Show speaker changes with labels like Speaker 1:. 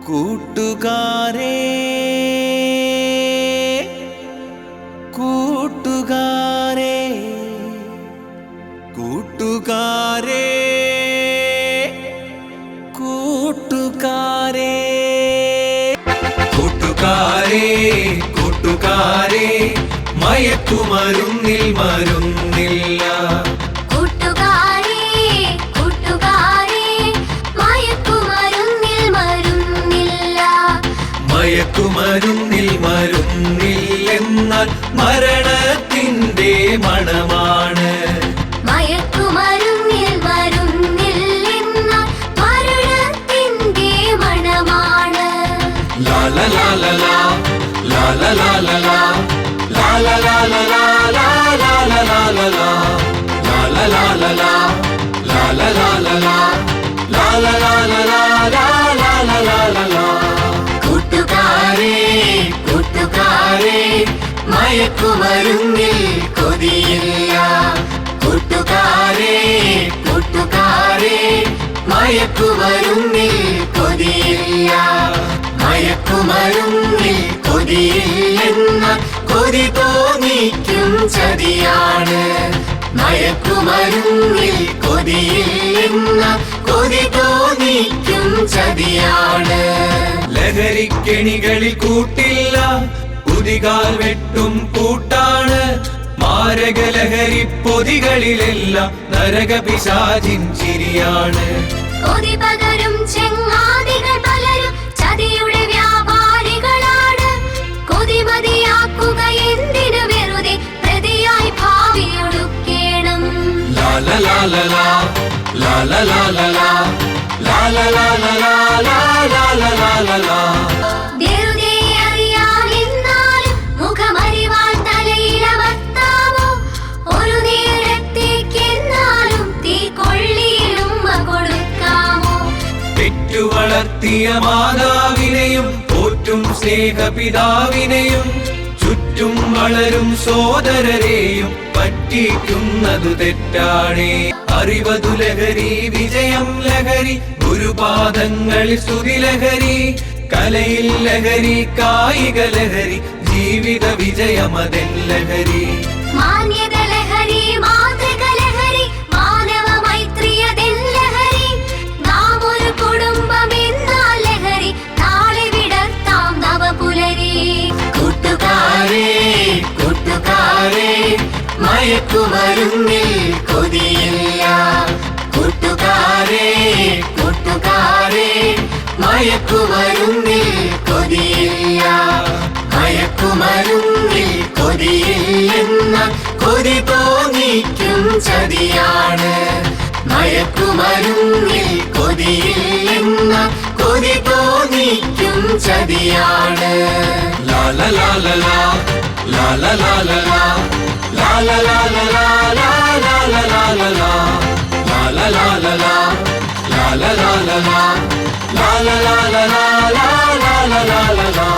Speaker 1: കൂട്ടുകാരേ കൂട്ടുകാരേ കൂട്ടുകാരേ കൂട്ടുകാരേ കൂട്ടുകാരേ കൂട്ടുകാരേ മയക്കുമരുന്നിൽ മരുന്നില്ല മയക്കുമരുന്നിൽ മരുന്നില്ലെന്നാൽ മരണത്തിൻ്റെ മണമാണ്.
Speaker 2: മയക്കുമരുന്നിൽ മരുന്നില്ലെന്നാൽ മരണത്തിൻ്റെ മണമാണ്.
Speaker 1: ലാല ലാല ലാ ലാല ലാല ലാ ലാല ലാല ലാ ലാല ലാല ലാ ലാല ലാല ലാ ലാല ലാല ലാ ലാല ലാല ലാ ലാല ലാല ലാ. കൂട്ടുകാരേ കൂട്ടുകാരേ മയക്കുമരുന്നിൽ കൊതിയില്ല. കൂട്ടുകാരേ കൂട്ടുകാരേ മയക്കുമരുന്നിൽ കൊതിയില്ല. മയക്കുമരുന്നിൽ കൊതിയില്ലെന്ന കൊതി തോന്നിക്കും ചതിയാണ്. മയക്കുമരുന്നിൽ കൊതിയില്ലെന്ന കൊതി തോന്നിക്കും ചതിയാണ്. ലഹരിക്കെണികളിൽ കൂട്ടില്ല, കുതികാൽ വെട്ടും കൂട്ടാണ്. മാരക ലഹരി പൊതികളിലെല്ലാം നരക പിശാചിൻ ചിരിയാണ്.
Speaker 2: കൊതി പകരും ചെങ്ങാതികൾ പലരും ചതിയുടെ വ്യാപാരികളാണ്. കൊതിമതിയാക്കുക എന്തിനു വെറുതെ പ്രതിയായി ഭാവിയൊടുക്കേണം.
Speaker 1: ലാല ലാല ലാ ലാല ലാല ലാ ലാല ലാല ലാ ലാല ലാല ലാ.
Speaker 2: വെറുതെ അറിയാമെന്നാലും മുഖമറിവാൻ തലയിലമർത്താമോ? ഒരു നേരത്തേക്കെന്നാലും തീ കൊള്ളിയിലും കൊടുക്കാമോ?
Speaker 1: പെറ്റു വളർത്തിയ മാതാവിനെയും പോറ്റും സ്നേഹപിതാവിനെയും ചുറ്റും വളരും സോദരരെയും പറ്റിക്കുന്നതു തെറ്റാണേ. അറിവതു ലഹരി, വിജയം ലഹരി, ഗുരുപാദങ്ങളിൽ സ്തുതി ലഹരി, കലയിൽ ലഹരി, കായിക ലഹരി, ജീവിത വിജയമതെൻ ലഹരി.
Speaker 2: മാന്യത ലഹരി, മാതൃക ലഹരി, മാനവ മൈത്രിയതെൻ ലഹരി. നാം ഒരു കുടുംബം എന്നാൽ ലഹരി, നാളെ വിടർത്താം നവപുലരി.
Speaker 1: കൂട്ടുകാരേ കൂട്ടുകാരേ മയക്കുമരുന്നിൽ കൊതിയില്ല. കൂട്ടുകാരേ കൂട്ടുകാരേ മയക്കുമരുന്നിൽ കൊതിയില്ല. മയക്കുമരുന്നിൽ കൊതിയില്ലെന്ന കൊതി തോന്നിക്കും ചതിയാണ്. മയക്കുമരുന്നിൽ കൊതിയില്ലെന്ന കൊതി തോന്നിക്കും ചതിയാണ്. ലാല ലാല ലാ ലാല ലാല ലാ ലാല ലാല ലാ ലാല ലാല ലാ ലാല ലാല ലാ ലാല ലാല ലാ ലാല ലാല ലാ ലാല ലാല ലാ.